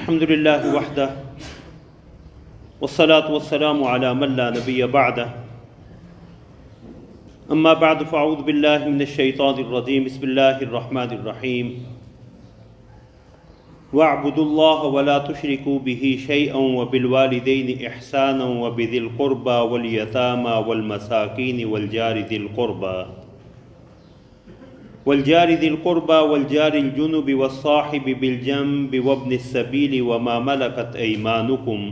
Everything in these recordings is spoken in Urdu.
الحمد للہ وحدہ والصلاة والسلام علی من لا نبی بعدہ اما بعد فاعوذ باللہ من الشیطان الرجیم بسم اللہ الرحمن الرحیم واعبدوا اللہ ولا تشرکوا به شیئا وبالوالدین احسانا وبذی القربى والیتامى والمساکین والجار ذی القربى والجار الجنب والصاحب بالجنب وابن السبیل وما ملکت ایمانکم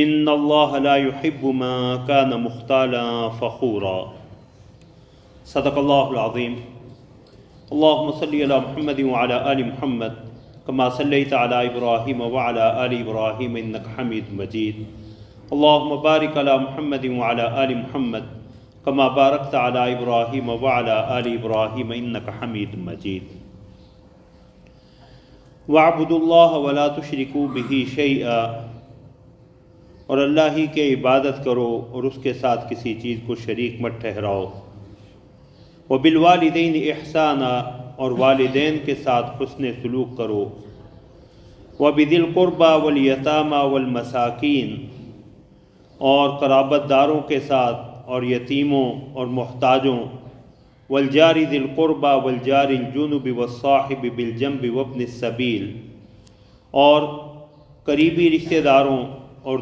ان اللہ لا يحب ما كان مختالا فخورا۔ صدق اللہ العظیم۔ اللہم صلی علی محمد وعلی آل محمد کما صلیت علی ابراہیم وعلی آل ابراہیم انک حمید مجید۔ اللہم بارک علی محمد وعلی آل محمد کما بارکت علی ابراہیم وعلی آل ابراہیم انک حمید مجید۔ واعبدوا اللہ ولا تشرکوا بہ شیئا، اور اللہ ہی کے عبادت کرو اور اس کے ساتھ کسی چیز کو شریک مت ٹھہراؤ۔ وبالوالدین احسانا، اور والدین کے ساتھ حسن سلوک کرو۔ وبذی القربى والیتامى والمساکین، اور قرابت داروں کے ساتھ اور یتیموں اور محتاجوں۔ والجار ذی القربى والجار الجنب والصاحب بالجنب وابن السبیل، اور قریبی رشتہ داروں اور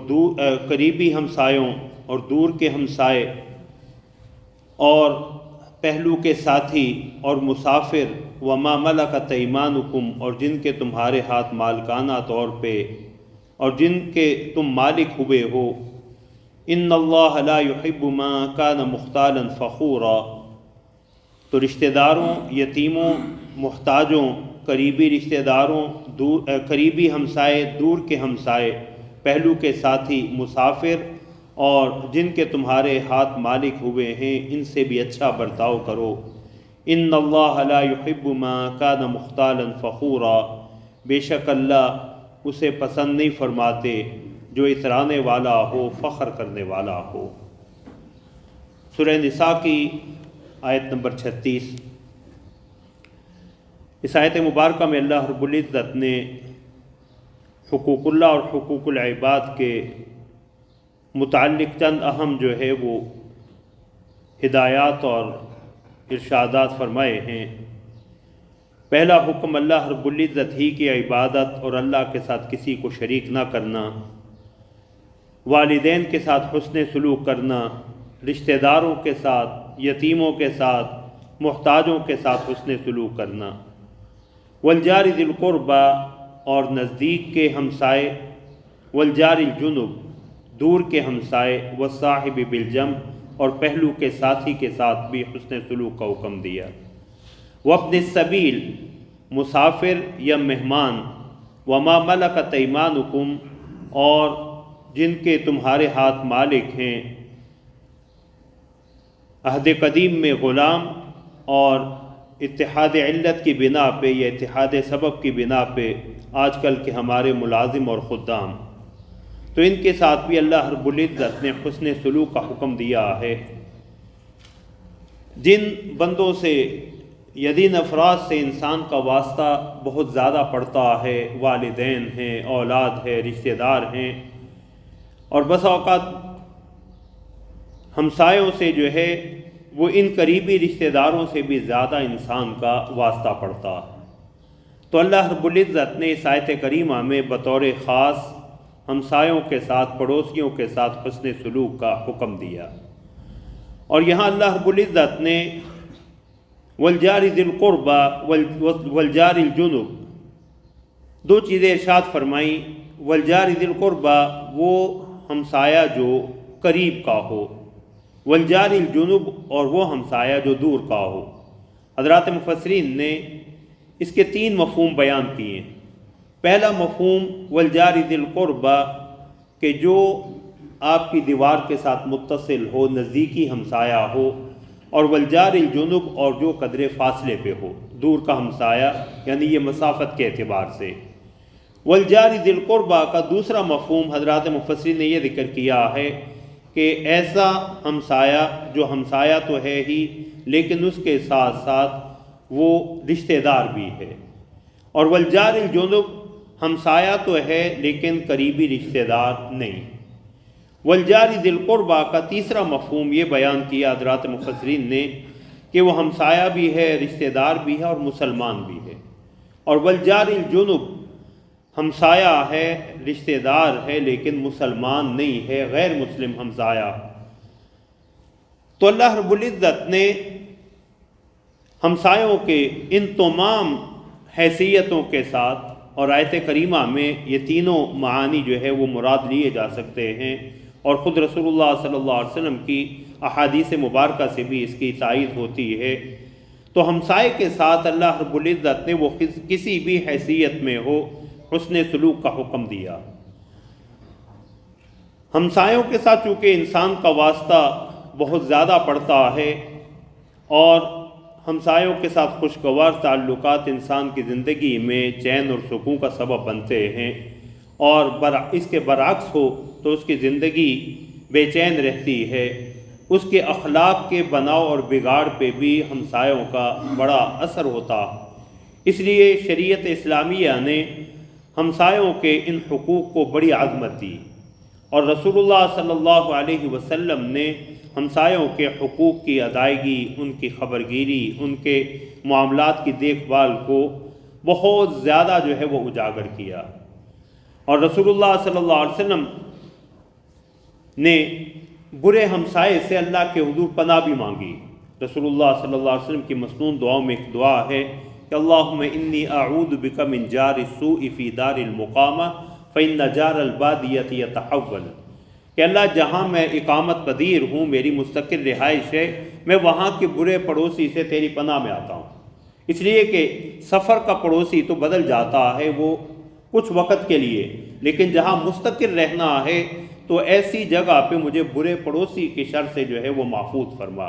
قریبی ہمسایوں اور دور کے ہمسائے، اور پہلو کے ساتھی اور مسافر۔ وما ملکت ایمانکم، اور جن کے تمہارے ہاتھ مالکانہ طور پہ اور جن کے تم مالک ہوئے ہو۔ ان اللہ لا يحب ما كان مختالا فخورا، تو رشتہ داروں، یتیموں، محتاجوں، قریبی رشتہ داروں، قریبی ہمسائے، دور کے ہمسائے، پہلو کے ساتھی، مسافر، اور جن کے تمہارے ہاتھ مالک ہوئے ہیں، ان سے بھی اچھا برتاؤ کرو۔ ان اللہ لا يحب ما كان مختالا فخورا، بے شک اللہ اسے پسند نہیں فرماتے جو اترانے والا ہو، فخر کرنے والا ہو۔ سورہ نساء کی آیت نمبر 36۔ اس آیت مبارکہ میں اللہ رب العزت نے حقوق اللہ اور حقوق العباد کے متعلق چند اہم جو ہے وہ ہدایات اور ارشادات فرمائے ہیں۔ پہلا حکم اللہ رب العزت ہی کی عبادت اور اللہ کے ساتھ کسی کو شریک نہ کرنا، والدین کے ساتھ حسن سلوک کرنا، رشتہ داروں کے ساتھ، یتیموں کے ساتھ، محتاجوں کے ساتھ حسن سلوک کرنا۔ والجار ذی القربى، اور نزدیک کے ہمسائے۔ والجار الجنب، دور کے ہمسائے۔ والصاحب بالجنب، اور پہلو کے ساتھی کے ساتھ بھی حسن سلوک کا حکم دیا۔ وابن السبیل، مسافر یا مہمان۔ وما ملکت ایمانکم، اور جن کے تمہارے ہاتھ مالک ہیں۔ عہد قدیم میں غلام، اور اتحاد علت کی بنا پہ یا اتحاد سبب کی بنا پہ آج کل کے ہمارے ملازم اور خدام، تو ان کے ساتھ بھی اللہ رب العزت نے حسن سلوک کا حکم دیا ہے۔ جن بندوں سے یا جن افراد سے انسان کا واسطہ بہت زیادہ پڑتا ہے، والدین ہیں، اولاد ہے، رشتہ دار ہیں، اور بس اوقات ہمسایوں سے جو ہے وہ ان قریبی رشتہ داروں سے بھی زیادہ انسان کا واسطہ پڑتا ہے، تو اللہ رب العزت نے اس آیت کریمہ میں بطور خاص ہمسایوں کے ساتھ، پڑوسیوں کے ساتھ حسن سلوک کا حکم دیا۔ اور یہاں اللہ رب العزت نے والجار ذی القربى والجار الجنب، دو چیزیں ارشاد فرمائیں۔ والجار ذی القربى، وہ ہمسایہ جو قریب کا ہو۔ والجار الجنب، اور وہ ہمسایہ جو دور کا ہو۔ حضرات مفسرین نے اس کے 3 مفہوم بیان کیے ہیں۔ پہلا مفہوم والجار ذی القربى، کہ جو آپ کی دیوار کے ساتھ متصل ہو، نزدیکی ہمسایہ ہو۔ اور والجار الجنب، اور جو قدرے فاصلے پہ ہو، دور کا ہمسایہ، یعنی یہ مسافت کے اعتبار سے۔ والجار ذی القربى کا دوسرا مفہوم حضرات مفسرین نے یہ ذکر کیا ہے کہ ایسا ہمسایہ جو ہمسایہ تو ہے ہی، لیکن اس کے ساتھ ساتھ وہ رشتہ دار بھی ہے۔ اور والجار الجنب ہمسایہ تو ہے لیکن قریبی رشتہ دار نہیں۔ والجار ذی القربہ کا تیسرا مفہوم یہ بیان کیا حضرات مفسرین نے کہ وہ ہمسایہ بھی ہے، رشتہ دار بھی ہے اور مسلمان بھی ہے۔ اور والجار الجنب ہمسایہ ہے، رشتہ دار ہے لیکن مسلمان نہیں ہے، غیر مسلم ہمسایہ۔ تو اللہ رب العزت نے ہمسایوں کے ان تمام حیثیتوں کے ساتھ، اور آیت کریمہ میں یہ تینوں معانی جو ہے وہ مراد لیے جا سکتے ہیں، اور خود رسول اللہ صلی اللہ علیہ وسلم کی احادیث مبارکہ سے بھی اس کی تائید ہوتی ہے۔ تو ہمسائے کے ساتھ اللہ رب العزت نے وہ کسی بھی حیثیت میں ہو حسن سلوک کا حکم دیا۔ ہمسایوں کے ساتھ چونکہ انسان کا واسطہ بہت زیادہ پڑتا ہے، اور ہمسایوں کے ساتھ خوشگوار تعلقات انسان کی زندگی میں چین اور سکون کا سبب بنتے ہیں، اور اس کے برعکس ہو تو اس کی زندگی بے چین رہتی ہے۔ اس کے اخلاق کے بناؤ اور بگاڑ پہ بھی ہمسایوں کا بڑا اثر ہوتا۔ اس لیے شریعت اسلامیہ نے ہمسایوں کے ان حقوق کو بڑی عظمت دی، اور رسول اللہ صلی اللہ علیہ وسلم نے ہمسایوں کے حقوق کی ادائیگی، ان کی خبرگیری، ان کے معاملات کی دیکھ بھال کو بہت زیادہ جو ہے وہ اجاگر کیا۔ اور رسول اللہ صلی اللہ علیہ وسلم نے برے ہمسائے سے اللہ کے حضور پناہ بھی مانگی۔ رسول اللہ صلی اللہ علیہ وسلم کی مسنون دعاؤں میں ایک دعا ہے کہ اللہم انی اعوذ بک من جار السوء فی دار المقامہ فإن جار البادیۃ یتحول، کہ اللہ جہاں میں اقامت پذیر ہوں، میری مستقل رہائش ہے، میں وہاں کے برے پڑوسی سے تیری پناہ میں آتا ہوں۔ اس لیے کہ سفر کا پڑوسی تو بدل جاتا ہے، وہ کچھ وقت کے لیے، لیکن جہاں مستقل رہنا ہے تو ایسی جگہ پہ مجھے برے پڑوسی کی شر سے جو ہے وہ محفوظ فرما۔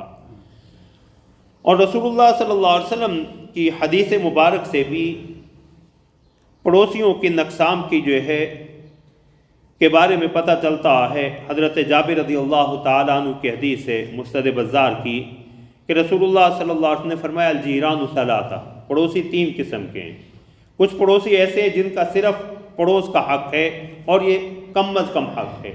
اور رسول اللہ صلی اللہ علیہ وسلم کی حدیث مبارک سے بھی پڑوسیوں کی نقصان کی جو ہے کے بارے میں پتہ چلتا ہے۔ حضرت جابر رضی اللہ تعالیٰ عنہ کی حدیث ہے مستد بزار کی کہ رسول اللہ صلی اللہ علیہ وسلم نے فرمایا الجیران ثلاثہ، پڑوسی تین قسم کے ہیں۔ کچھ پڑوسی ایسے ہیں جن کا صرف پڑوس کا حق ہے اور یہ کم از کم حق ہے،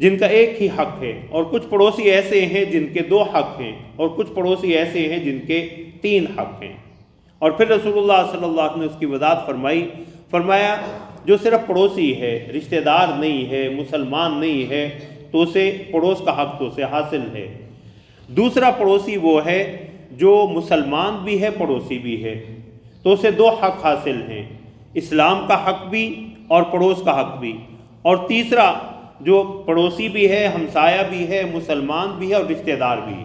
جن کا ایک ہی حق ہے، اور کچھ پڑوسی ایسے ہیں جن کے دو حق ہیں، اور کچھ پڑوسی ایسے ہیں جن کے تین حق ہیں۔ اور پھر رسول اللہ صلی اللہ علیہ وسلم نے اس کی وضاحت فرمایا جو صرف پڑوسی ہے، رشتہ دار نہیں ہے، مسلمان نہیں ہے، تو اسے پڑوس کا حق تو اسے حاصل ہے۔ دوسرا پڑوسی وہ ہے جو مسلمان بھی ہے، پڑوسی بھی ہے، تو اسے دو حق حاصل ہیں، اسلام کا حق بھی اور پڑوس کا حق بھی۔ اور تیسرا جو پڑوسی بھی ہے، ہمسایہ بھی ہے، مسلمان بھی ہے اور رشتہ دار بھی،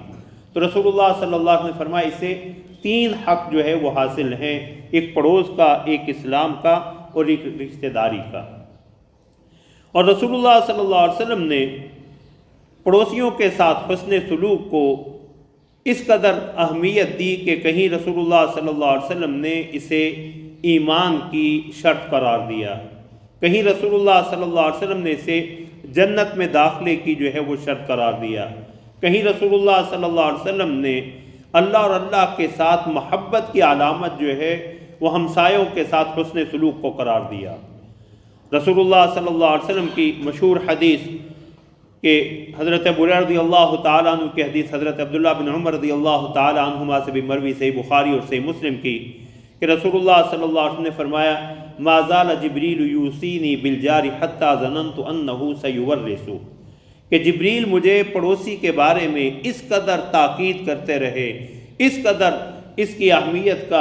تو رسول اللہ صلی اللہ علیہ وسلم نے فرمایا اسے تین حق جو ہے وہ حاصل ہیں، ایک پڑوس کا، ایک اسلام کا اور ایک رشتہ داری کا۔ اور رسول اللہ صلی اللہ علیہ وسلم نے پڑوسیوں کے ساتھ حسن سلوک کو اس قدر اہمیت دی کہ کہیں رسول اللہ صلی اللہ علیہ وسلم نے اسے ایمان کی شرط قرار دیا، کہیں رسول اللہ صلی اللہ علیہ وسلم نے اسے جنت میں داخلے کی جو ہے وہ شرط قرار دیا، کہیں رسول اللہ صلی اللہ علیہ وسلم نے اللہ اور اللہ کے ساتھ محبت کی علامت جو ہے وہ ہمسایوں کے ساتھ حسن سلوک کو قرار دیا۔ رسول اللہ صلی اللہ علیہ وسلم کی مشہور حدیث کہ حضرت ابو ہریرہ رضی اللہ تعالیٰ عنہ کی حدیث، حضرت عبداللہ بن عمر رضی اللہ تعالیٰ عنہما سے بھی مروی، صحیح بخاری اور صحیح مسلم کی، کہ رسول اللہ صلی اللہ علیہ وسلم نے فرمایا ما زال جبریل یوصینی بالجار حتی ظننت انہ سیورث، کہ جبریل مجھے پڑوسی کے بارے میں اس قدر تاکید کرتے رہے، اس قدر اس کی اہمیت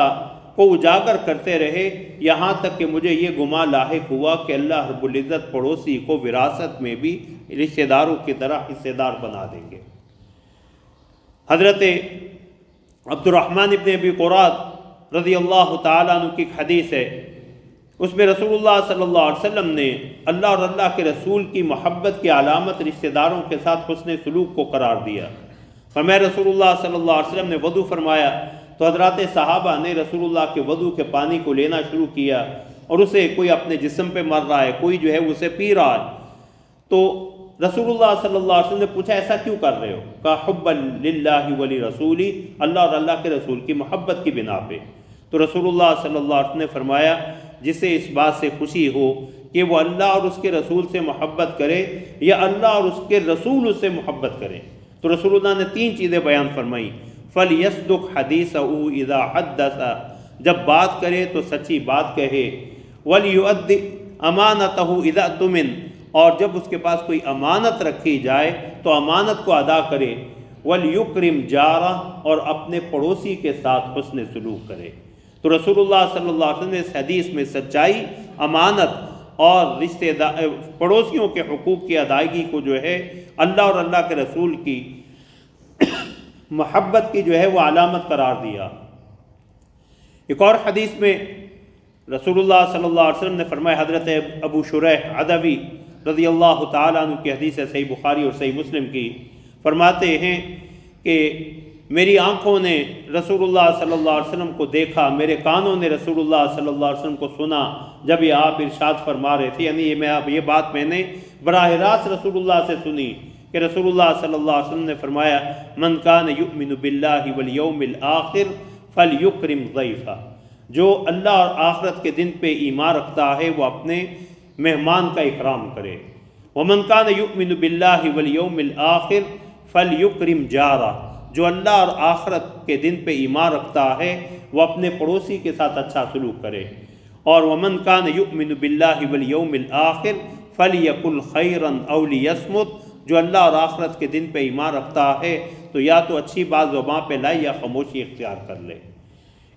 کو اجاگر کرتے رہے، یہاں تک کہ مجھے یہ گمان لاحق ہوا کہ اللہ رب العزت پڑوسی کو وراثت میں بھی رشتہ داروں کی طرح حصے دار بنا دیں گے۔ حضرت عبد الرحمن ابن ابی قراد رضی اللہ تعالیٰ عنہ کی حدیث ہے، اس میں رسول اللہ صلی اللہ علیہ وسلم نے اللہ اور اللہ کے رسول کی محبت کی علامت رشتہ داروں کے ساتھ حسن سلوک کو قرار دیا۔ فرمایا رسول اللہ صلی اللہ علیہ وسلم نے وضو فرمایا تو حضرات صحابہ نے رسول اللہ کے وضو کے پانی کو لینا شروع کیا، اور اسے کوئی اپنے جسم پہ مر رہا ہے، کوئی جو ہے اسے پی رہا ہے، تو رسول اللہ صلی اللہ علیہ وسلم نے پوچھا ایسا کیوں کر رہے ہو؟ کہا حبا للہ ولرسولہ، اللہ اور اللہ کے رسول کی محبت کی بنا پہ۔ تو رسول اللہ صلی اللہ علیہ وسلم نے فرمایا جسے اس بات سے خوشی ہو کہ وہ اللہ اور اس کے رسول سے محبت کرے یا اللہ اور اس کے رسول اس سے محبت کرے۔ تو رسول اللہ نے 3 چیزیں بیان فرمائی۔ فَلْيَصْدُقْ حَدِيثَهُ إِذَا حَدَّثَ، جب بات کرے تو سچی بات کہے۔ وَلْيُؤَدِّ أَمَانَتَهُ إِذَا اؤْتُمِنَ، اور جب اس کے پاس کوئی امانت رکھی جائے تو امانت کو ادا کرے۔ وَلْيُكْرِمْ جَارَهُ، اور اپنے پڑوسی کے ساتھ حسن سلوک کرے۔ تو رسول اللہ صلی اللہ علیہ وسلم نے اس حدیث میں سچائی، امانت اور پڑوسیوں کے حقوق کی ادائیگی کو جو ہے اللہ اور اللہ کے رسول کی محبت کی جو ہے وہ علامت قرار دیا۔ ایک اور حدیث میں رسول اللہ صلی اللہ علیہ وسلم نے فرمایا، حضرت ابو شریح عدوی رضی اللہ تعالیٰ عنہ کی حدیث ہے صحیح بخاری اور صحیح مسلم کی، فرماتے ہیں کہ میری آنکھوں نے رسول اللہ صلی اللہ علیہ وسلم کو دیکھا، میرے کانوں نے رسول اللہ صلی اللہ علیہ وسلم کو سنا جب یہ آپ ارشاد فرما رہے تھے، یعنی یہ بات میں نے براہ راست رسول اللہ سے سنی کہ رسول اللہ صلی اللہ علیہ وسلم نے فرمایا، من کان یؤمن باللہ والیوم الآخر فلیکرم ضیفہ، جو اللہ اور آخرت کے دن پہ ایمان رکھتا ہے وہ اپنے مہمان کا اکرام کرے۔ ومن کان یؤمن باللہ والیوم الآخر فلیکرم جارہ، جو اللہ اور آخرت کے دن پہ ایمان رکھتا ہے وہ اپنے پڑوسی کے ساتھ اچھا سلوک کرے۔ اور ومن کان یؤمن باللہ والیوم الآخر فلیقل خیرا او لیصمت، جو اللہ اور آخرت کے دن پہ ایمان رکھتا ہے تو یا تو اچھی بات زبان پہ لائے یا خاموشی اختیار کر لے۔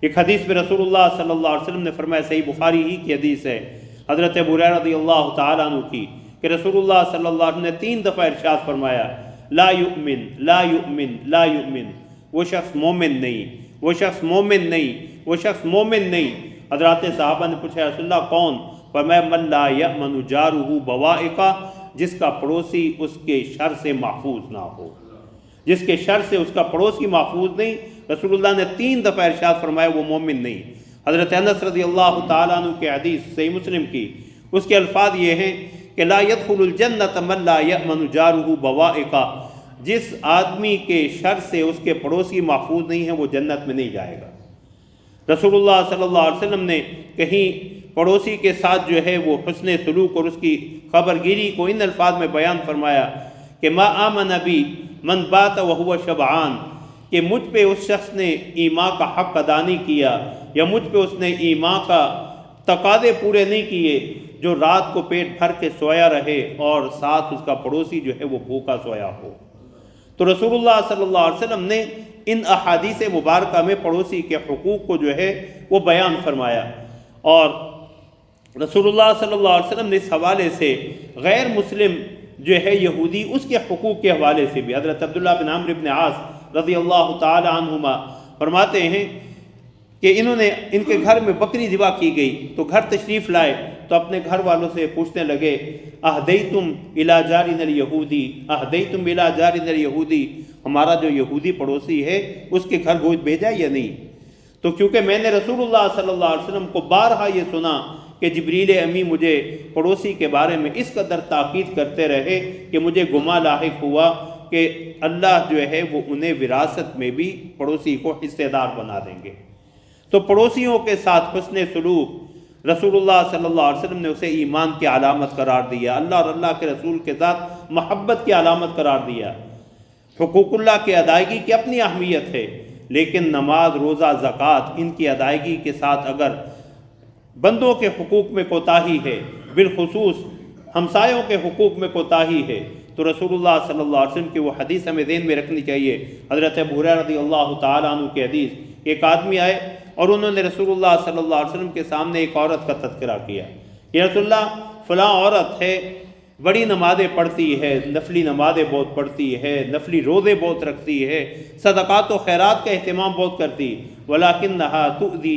ایک حدیث میں رسول اللہ صلی اللہ علیہ وسلم نے فرمایا، صحیح بخاری ہی کی حدیث ہے، حضرت ابو ہریرہ رضی اللہ تعالیٰ عنہ کی، کہ رسول اللہ صلی اللہ علیہ وسلم نے 3 دفعہ ارشاد فرمایا، لا یؤمن لا یؤمن لا یؤمن، وہ شخص مومن نہیں، وہ شخص مومن نہیں، وہ شخص مومن نہیں۔ حضرات صحابہ نے پوچھا، رسول اللہ کون؟ فرمایا، من لا یأمن جارہ بوائقہ، جس کا پڑوسی اس کے شر سے محفوظ نہ ہو، جس کے شر سے اس کا پڑوسی محفوظ نہیں۔ رسول اللہ نے 3 دفعہ ارشاد فرمایا وہ مومن نہیں۔ حضرت انس رضی اللہ تعالیٰ عنہ کی حدیث صحیح مسلم کی، اس کے الفاظ یہ ہیں کہ لا يدخل الجنۃ من لا یأمن جارہ بوائقہ، جس آدمی کے شر سے اس کے پڑوسی محفوظ نہیں ہیں وہ جنت میں نہیں جائے گا۔ رسول اللہ صلی اللہ علیہ وسلم نے کہیں پڑوسی کے ساتھ جو ہے وہ حسن سلوک اور اس کی خبر گیری کو ان الفاظ میں بیان فرمایا کہ ما آمن بی من بات وہو شبعان، کہ مجھ پہ اس شخص نے ایمان کا حق ادا نہیں کیا یا مجھ پہ اس نے ایمان کا تقاضے پورے نہیں کیے، جو رات کو پیٹ بھر کے سویا رہے اور ساتھ اس کا پڑوسی جو ہے وہ بھوکا سویا ہو۔ تو رسول اللہ صلی اللہ علیہ وسلم نے ان احادیث مبارکہ میں پڑوسی کے حقوق کو جو ہے وہ بیان فرمایا، اور رسول اللہ صلی اللہ علیہ وسلم نے اس حوالے سے غیر مسلم جو ہے یہودی اس کے حقوق کے حوالے سے بھی، حضرت عبداللہ بن عمرو بن عاص رضی اللہ تعالی عنہما فرماتے ہیں کہ ان کے گھر میں بکری ذبح کی گئی تو گھر تشریف لائے تو اپنے گھر والوں سے پوچھنے لگے، اہدیتم الی جارنا الیہودی، اہدیتم الی جارنا الیہودی، ہمارا جو یہودی پڑوسی ہے اس کے گھر گوشت بھیجا یا نہیں؟ تو کیونکہ میں نے رسول اللہ صلی اللہ علیہ وسلم کو بارہا یہ سنا کہ جبریل امی مجھے پڑوسی کے بارے میں اس قدر تاکید کرتے رہے کہ مجھے گمان لاحق ہوا کہ اللہ جو ہے وہ انہیں وراثت میں بھی پڑوسی کو حصے دار بنا دیں گے۔ تو پڑوسیوں کے ساتھ حسن سلوک رسول اللہ صلی اللہ علیہ وسلم نے اسے ایمان کی علامت قرار دیا، اللہ اور اللہ کے رسول کے ساتھ محبت کی علامت قرار دیا۔ حقوق اللہ کی ادائیگی کی اپنی اہمیت ہے، لیکن نماز، روزہ، زکوٰۃ، ان کی ادائیگی کے ساتھ اگر بندوں کے حقوق میں کوتاہی ہے، بالخصوص ہمسایوں کے حقوق میں کوتاہی ہے، تو رسول اللہ صلی اللہ علیہ وسلم کی وہ حدیث ہمیں ذہن میں رکھنی چاہیے۔ حضرت ابو ہریرہ رضی اللہ تعالیٰ عنہ کی حدیث، ایک آدمی آئے اور انہوں نے رسول اللہ صلی اللہ علیہ وسلم کے سامنے ایک عورت کا تذکرہ کیا، کہ رسول اللہ فلاں عورت ہے، بڑی نمازیں پڑھتی ہے، نفلی نمازیں بہت پڑھتی ہے، نفلی روزے بہت رکھتی ہے، صدقات و خیرات کا اہتمام بہت کرتی، وَلَكِنَّهَا تُؤْذِي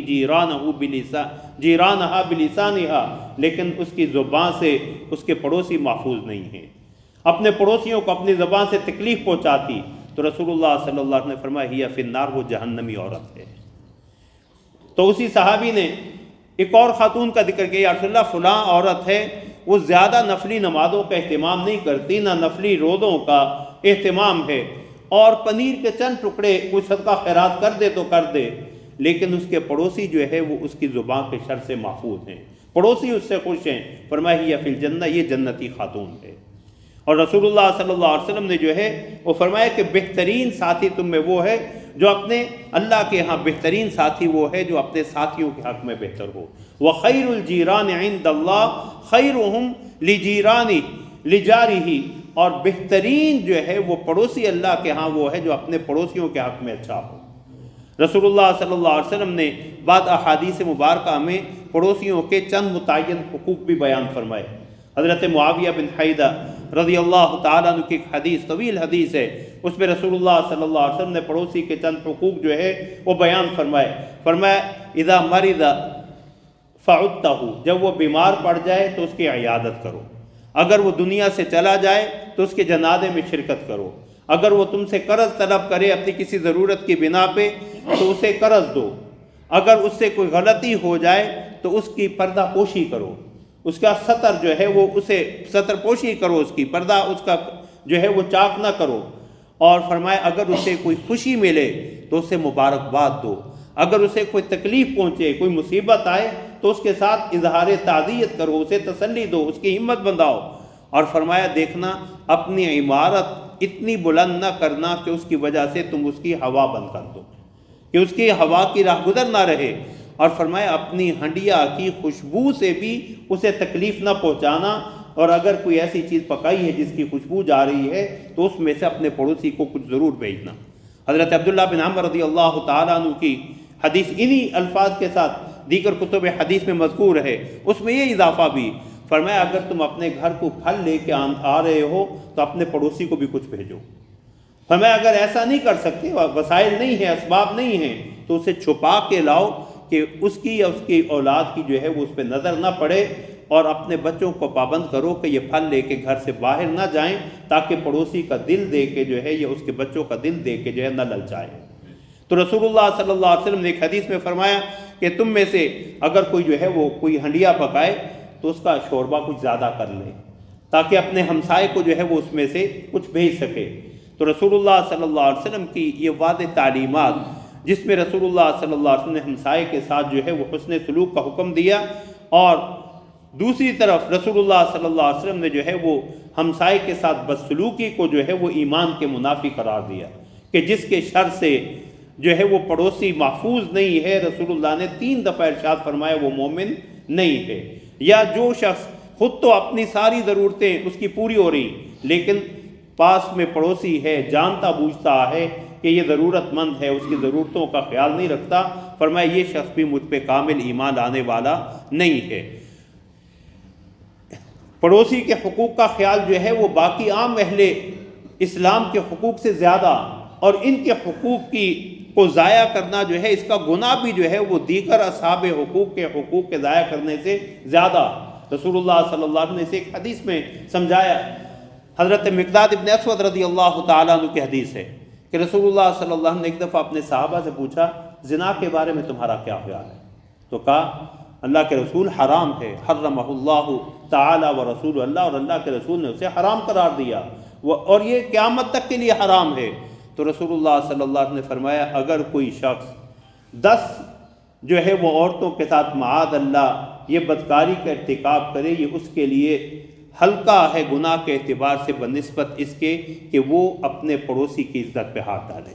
جِيرَانَهَا بِلِسَانِهَا، لیکن اس کی زبان سے اس کے پڑوسی محفوظ نہیں ہیں، اپنے پڑوسیوں کو اپنی زبان سے تکلیف پہنچاتی۔ تو رسول اللہ صلی اللہ علیہ وسلم نے فرمایا ہی فی النار، وہ جہنمی عورت ہے۔ تو اسی صحابی نے ایک اور خاتون کا ذکر کیا، یا رسول اللہ فلاں عورت ہے، وہ زیادہ نفلی نمازوں کا اہتمام نہیں کرتی، نہ نفلی روزوں کا اہتمام ہے، اور پنیر کے چند ٹکڑے کوئی صدقہ خیرات کر دے تو کر دے، لیکن اس کے پڑوسی جو ہے وہ اس کی زبان کے شر سے محفوظ ہیں، پڑوسی اس سے خوش ہیں، فرمایا ہی فی الجنہ، یہ جنتی خاتون ہے۔ اور رسول اللہ صلی اللہ علیہ وسلم نے جو ہے وہ فرمایا کہ بہترین ساتھی تم میں وہ ہے جو اپنے اللہ کے ہاں بہترین ساتھی وہ ہے جو اپنے ساتھیوں کے حق میں بہتر ہو۔ وَخَيْرُ الْجِيرَانِ عِنْدَ اللَّهِ خَيْرُهُمْ لِجِيرَانِهِ لِجَارِهِ، اور بہترین جو ہے وہ پڑوسی اللہ کے ہاں وہ ہے جو اپنے پڑوسیوں کے حق میں اچھا ہو۔ رسول اللہ صلی اللہ علیہ وسلم نے بعض احادیث مبارکہ میں پڑوسیوں کے چند متعین حقوق بھی بیان فرمائے۔ حضرت معاویہ بن حیدہ رضی اللہ تعالیٰ عنہ کی ایک حدیث، طویل حدیث ہے، اس میں رسول اللہ صلی اللہ علیہ وسلم نے پڑوسی کے چند حقوق جو ہے وہ بیان فرمائے۔ فرمایا اذا مرض فعدتہ، جب وہ بیمار پڑ جائے تو اس کی عیادت کرو، اگر وہ دنیا سے چلا جائے تو اس کے جنازے میں شرکت کرو، اگر وہ تم سے قرض طلب کرے اپنی کسی ضرورت کی بنا پہ تو اسے قرض دو، اگر اس سے کوئی غلطی ہو جائے تو اس کی پردہ پوشی کرو، اس کا سطر جو ہے وہ اسے سطر پوشی کرو، اس کی پردہ اس کا جو ہے وہ چاک نہ کرو۔ اور فرمایا اگر اسے کوئی خوشی ملے تو اسے مبارکباد دو، اگر اسے کوئی تکلیف پہنچے، کوئی مصیبت آئے تو اس کے ساتھ اظہار تعزیت کرو، اسے تسلی دو، اس کی ہمت بندھاؤ۔ اور فرمایا دیکھنا اپنی عمارت اتنی بلند نہ کرنا کہ اس کی وجہ سے تم اس کی ہوا بند کر دو، کہ اس کی ہوا کی راہ گزر نہ رہے۔ اور فرمایا اپنی ہنڈیا کی خوشبو سے بھی اسے تکلیف نہ پہنچانا، اور اگر کوئی ایسی چیز پکائی ہے جس کی خوشبو جا رہی ہے تو اس میں سے اپنے پڑوسی کو کچھ ضرور بھیجنا۔ حضرت عبداللہ بن عمر رضی اللہ تعالیٰ عنہ کی حدیث انہی الفاظ کے ساتھ دیگر کتب حدیث میں مذکور ہے، اس میں یہ اضافہ بھی فرمایا اگر تم اپنے گھر کو پھل لے کے آ رہے ہو تو اپنے پڑوسی کو بھی کچھ بھیجو۔ فرمایا اگر ایسا نہیں کر سکتے، وسائل نہیں ہیں، اسباب نہیں ہیں، تو اسے چھپا کے لاؤ کہ اس کی یا اس کی اولاد کی جو ہے وہ اس پہ نظر نہ پڑے، اور اپنے بچوں کو پابند کرو کہ یہ پھل لے کے گھر سے باہر نہ جائیں تاکہ پڑوسی کا دل دے کے جو ہے یا اس کے بچوں کا دل دے کے جو ہے نہ للچائے۔ تو رسول اللہ صلی اللہ علیہ وسلم نے ایک حدیث میں فرمایا کہ تم میں سے اگر کوئی جو ہے وہ کوئی ہنڈیا پکائے تو اس کا شوربہ کچھ زیادہ کر لے تاکہ اپنے ہمسائے کو جو ہے وہ اس میں سے کچھ بھیج سکے۔ تو رسول اللہ صلی اللہ علیہ وسلم کی یہ واضح تعلیمات جس میں رسول اللہ صلی اللہ علیہ وسلم نے ہمسائے کے ساتھ جو ہے وہ حسن سلوک کا حکم دیا، اور دوسری طرف رسول اللہ صلی اللہ علیہ وسلم نے جو ہے وہ ہمسائے کے ساتھ بدسلوکی کو جو ہے وہ ایمان کے منافی قرار دیا کہ جس کے شر سے جو ہے وہ پڑوسی محفوظ نہیں ہے، رسول اللہ نے 3 دفعہ ارشاد فرمایا وہ مومن نہیں ہے۔ یا جو شخص خود تو اپنی ساری ضرورتیں اس کی پوری ہو رہی لیکن پاس میں پڑوسی ہے، جانتا بوجھتا ہے کہ یہ ضرورت مند ہے، اس کی ضرورتوں کا خیال نہیں رکھتا، فرمایا یہ شخص بھی مجھ پہ کامل ایمان لانے والا نہیں ہے۔ پڑوسی کے حقوق کا خیال جو ہے وہ باقی عام اہل اسلام کے حقوق سے زیادہ، اور ان کے حقوق کو ضائع کرنا جو ہے اس کا گناہ بھی جو ہے وہ دیگر اصحاب حقوق کے حقوق کے ضائع کرنے سے زیادہ۔ رسول اللہ صلی اللہ علیہ وسلم نے اسے ایک حدیث میں سمجھایا۔ حضرت مقداد ابن اسود رضی اللہ تعالیٰ عنہ کی حدیث ہے کہ رسول اللہ صلی اللہ علیہ وسلم نے ایک دفعہ اپنے صحابہ سے پوچھا زنا کے بارے میں تمہارا کیا خیال ہے؟ تو کہا اللہ کے رسول حرام ہے، حرمہ اللہ تعالی و رسول اللہ، اور اللہ کے رسول نے اسے حرام قرار دیا، اور یہ قیامت تک کے لیے حرام ہے۔ تو رسول اللہ صلی اللہ علیہ وسلم نے فرمایا اگر کوئی شخص 10 جو ہے وہ عورتوں کے ساتھ معاذ اللہ یہ بدکاری کا ارتکاب کرے، یہ اس کے لیے ہلکا ہے گناہ کے اعتبار سے بنسبت اس کے کہ وہ اپنے پڑوسی کی عزت پہ ہاتھ ڈالے،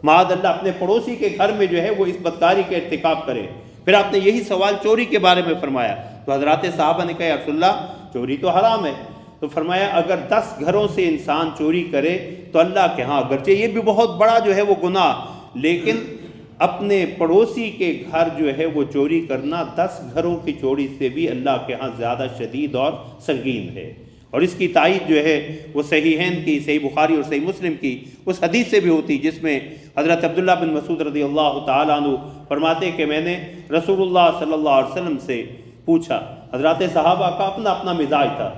معاذ اللہ اپنے پڑوسی کے گھر میں جو ہے وہ اس بدکاری کا ارتکاب کرے۔ پھر آپ نے یہی سوال چوری کے بارے میں فرمایا تو حضرات صحابہ نے کہا یا رسول اللہ چوری تو حرام ہے، تو فرمایا اگر 10 گھروں سے انسان چوری کرے تو اللہ کے ہاں اگرچہ یہ بھی بہت بڑا جو ہے وہ گناہ، لیکن اپنے پڑوسی کے گھر جو ہے وہ چوری کرنا 10 گھروں کی چوری سے بھی اللہ کے ہاں زیادہ شدید اور سنگین ہے۔ اور اس کی تائید جو ہے وہ صحیحین کی، صحیح بخاری اور صحیح مسلم کی اس حدیث سے بھی ہوتی جس میں حضرت عبداللہ بن مسعود رضی اللہ تعالیٰ عنہ فرماتے کہ میں نے رسول اللہ صلی اللہ علیہ وسلم سے پوچھا، حضرات صحابہ کا اپنا اپنا مزاج تھا۔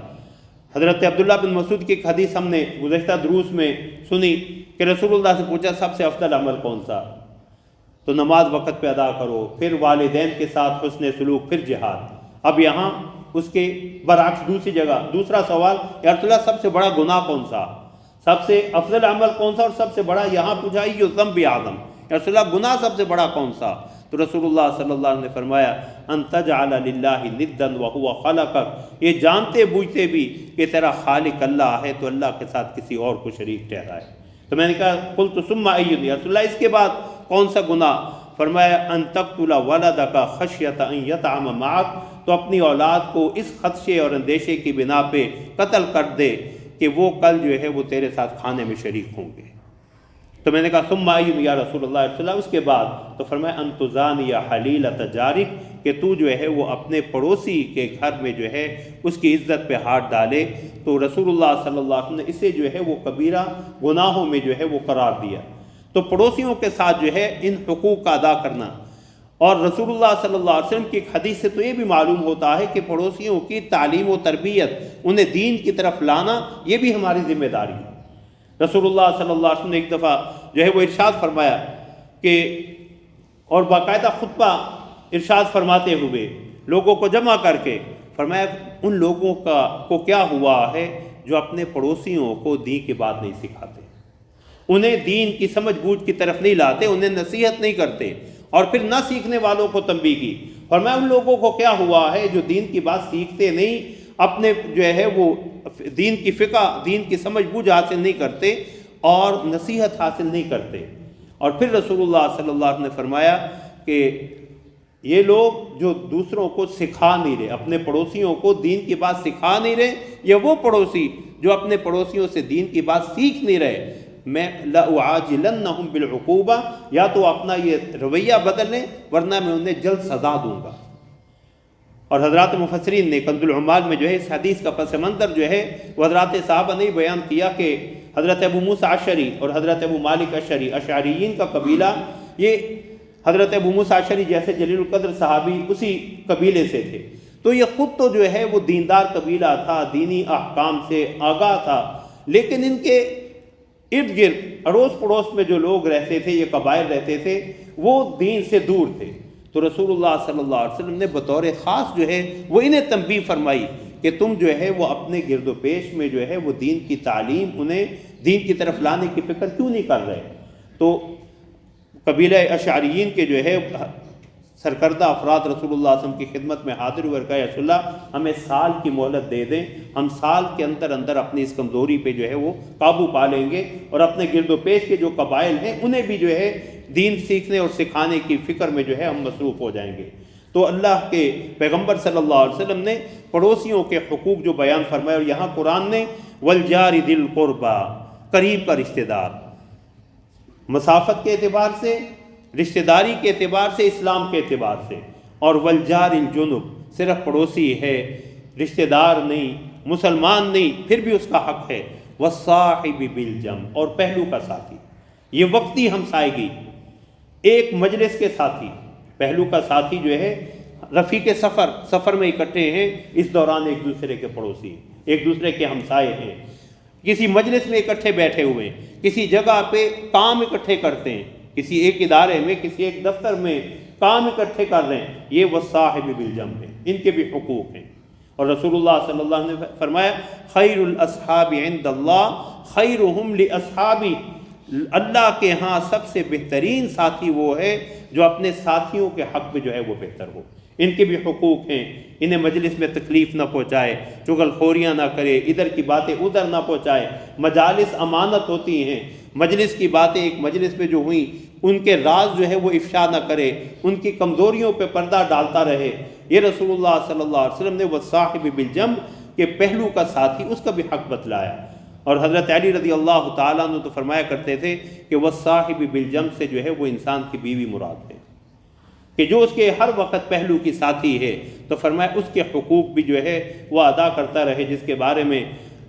حضرت عبداللہ بن مسعود کی ایک حدیث ہم نے گزشتہ دروس میں سنی کہ رسول اللہ سے پوچھا سب سے افضل عمل کون سا؟ تو نماز وقت پہ ادا کرو، پھر والدین کے ساتھ حسن سلوک، پھر جہاد۔ اب یہاں اس کے برعکس دوسری جگہ دوسرا سوال، یا رسول اللہ سب سے بڑا گناہ کون سا، سب سے افضل عمل کون سا، اور سب سے بڑا یہاں پوچھا یہ ذنب اعظم یا رسول اللہ گناہ سب سے بڑا کون سا؟ تو رسول اللہ صلی اللہ علیہ وسلم نے فرمایا ان تجعل للہ ندا وہو خلقک، یہ جانتے بوجھتے بھی کہ تیرا خالق اللہ ہے تو اللہ کے ساتھ کسی اور کو شریک ٹھہرائے۔ تو میں نے کہا قلت ثم ای، یا رسول اللہ اس کے بعد کون سا گناہ؟ فرمایا ان تقتل ولدک خشیۃ ان یطعم معک، تو اپنی اولاد کو اس خدشے اور اندیشے کی بنا پہ قتل کر دے کہ وہ کل جو ہے وہ تیرے ساتھ کھانے میں شریک ہوں گے۔ تو میں نے کہا ثم ای یا رسول اللہ اس کے بعد؟ تو فرمایا ان تزانی حلیلۃ جارک، کہ تو جو ہے وہ اپنے پڑوسی کے گھر میں جو ہے اس کی عزت پہ ہاتھ ڈالے۔ تو رسول اللہ صلی اللہ علیہ وسلم نے اسے جو ہے وہ کبیرہ گناہوں میں جو ہے وہ قرار دیا۔ تو پڑوسیوں کے ساتھ جو ہے ان حقوق کا ادا کرنا، اور رسول اللہ صلی اللہ علیہ وسلم کی ایک حدیث سے تو یہ بھی معلوم ہوتا ہے کہ پڑوسیوں کی تعلیم و تربیت، انہیں دین کی طرف لانا، یہ بھی ہماری ذمہ داری ہے۔ رسول اللہ صلی اللہ علیہ وسلم نے ایک دفعہ جو ہے وہ ارشاد فرمایا کہ، اور باقاعدہ خطبہ ارشاد فرماتے ہوئے لوگوں کو جمع کر کے فرمایا ان لوگوں کو کیا ہوا ہے جو اپنے پڑوسیوں کو دین کی بات نہیں سکھاتے، انہیں دین کی سمجھ بوجھ کی طرف نہیں لاتے، انہیں نصیحت نہیں کرتے، اور پھر نہ سیکھنے والوں کو تنبیہ کی۔ فرمایا ان لوگوں کو کیا ہوا ہے جو دین کی بات سیکھتے نہیں، اپنے جو ہے وہ دین کی فقہ، دین کی سمجھ بوجھ حاصل نہیں کرتے اور نصیحت حاصل نہیں کرتے۔ اور پھر رسول اللہ صلی اللہ علیہ وسلم نے فرمایا کہ یہ لوگ جو دوسروں کو سکھا نہیں رہے، اپنے پڑوسیوں کو دین کی بات سکھا نہیں رہے، یا وہ پڑوسی جو اپنے پڑوسیوں سے دین کی بات سیکھ نہیں رہے، میں لأعاجلنہم بالعقوبہ، یا تو اپنا یہ رویہ بدل لیں ورنہ میں انہیں جلد سزا دوں گا۔ اور حضرات مفسرین نے کنز العمال میں جو ہے اس حدیث کا پس منظر جو ہے وہ حضرات صحابہ نے بیان کیا کہ حضرت ابو موسیٰ اشعری اور حضرت ابو مالک اشعری، اشعریین کا قبیلہ، یہ حضرت ابو موسیٰ اشعری جیسے جلیل القدر صحابی اسی قبیلے سے تھے، تو یہ خود تو جو ہے وہ دیندار قبیلہ تھا، دینی احکام سے آگاہ تھا، لیکن ان کے ارد گرد اڑوس پڑوس میں جو لوگ رہتے تھے، یہ قبائل رہتے تھے، وہ دین سے دور تھے۔ تو رسول اللہ صلی اللہ علیہ وسلم نے بطور خاص جو ہے وہ انہیں تنبیہ فرمائی کہ تم جو ہے وہ اپنے گرد و پیش میں جو ہے وہ دین کی تعلیم، انہیں دین کی طرف لانے کی فکر کیوں نہیں کر رہے؟ تو قبیلہ اشعریین کے جو ہے سرکردہ افراد رسول اللہ صلی اللہ علیہ وسلم کی خدمت میں حاضر ہوئے اور کہا یا رسول اللہ ہمیں سال کی مہلت دے دیں، ہم سال کے اندر اندر اپنی اس کمزوری پہ جو ہے وہ قابو پا لیں گے، اور اپنے گرد و پیش کے جو قبائل ہیں انہیں بھی جو ہے دین سیکھنے اور سکھانے کی فکر میں جو ہے ہم مصروف ہو جائیں گے۔ تو اللہ کے پیغمبر صلی اللہ علیہ وسلم نے پڑوسیوں کے حقوق جو بیان فرمائے، اور یہاں قرآن نے والجار ذی القربى، قریب کا رشتہ دار، مسافت کے اعتبار سے، رشتہ داری کے اعتبار سے، اسلام کے اعتبار سے، اور والجار الجنب، صرف پڑوسی ہے، رشتہ دار نہیں، مسلمان نہیں، پھر بھی اس کا حق ہے، والصاحب بالجنب، اور پہلو کا ساتھی، یہ وقتی ہمسائیگی، ایک مجلس کے ساتھی، پہلو کا ساتھی جو ہے رفیق سفر میں اکٹھے ہیں، اس دوران ایک دوسرے کے پڑوسی، ایک دوسرے کے ہمسائے ہیں، کسی مجلس میں اکٹھے بیٹھے ہوئے ہیں، کسی جگہ پہ کام اکٹھے کرتے ہیں، کسی ایک ادارے میں، کسی ایک دفتر میں کام اکٹھے کر رہے ہیں، یہ والصاحب بالجنب ہیں، ان کے بھی حقوق ہیں۔ اور رسول اللہ صلی اللہ علیہ وسلم نے فرمایا خیر الاصحاب عند اللہ خیرہم لاصحابی، اللہ کے ہاں سب سے بہترین ساتھی وہ ہے جو اپنے ساتھیوں کے حق میں جو ہے وہ بہتر ہو۔ ان کے بھی حقوق ہیں، انہیں مجلس میں تکلیف نہ پہنچائے، چغل خوریاں نہ کرے، ادھر کی باتیں ادھر نہ پہنچائے، مجالس امانت ہوتی ہیں، مجلس کی باتیں ایک مجلس میں جو ہوئیں ان کے راز جو ہے وہ افشا نہ کرے، ان کی کمزوریوں پہ پردہ ڈالتا رہے۔ یہ رسول اللہ صلی اللہ علیہ وسلم نے والصاحب بالجنب کے پہلو کا ساتھی، اس کا بھی حق بتلایا۔ اور حضرت علی رضی اللہ تعالیٰ عنہ تو فرمایا کرتے تھے کہ والصاحب بالجنب سے جو ہے وہ انسان کی بیوی مراد ہے، کہ جو اس کے ہر وقت پہلو کی ساتھی ہے، تو فرمایا اس کے حقوق بھی جو ہے وہ ادا کرتا رہے، جس کے بارے میں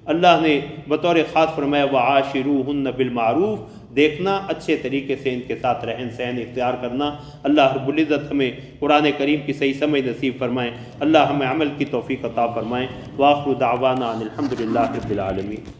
اللہ نے بطور خاص فرمایا وعاشروہن بالمعروف، دیکھنا اچھے طریقے سے ان کے ساتھ رہن سہن اختیار کرنا۔ اللہ رب العزت ہمیں قرآن کریم کی صحیح سمجھ نصیب فرمائیں، اللہ ہمیں عمل کی توفیق عطا فرمائیں۔ وآخر دعوانا ان الحمد للہ رب العالمین۔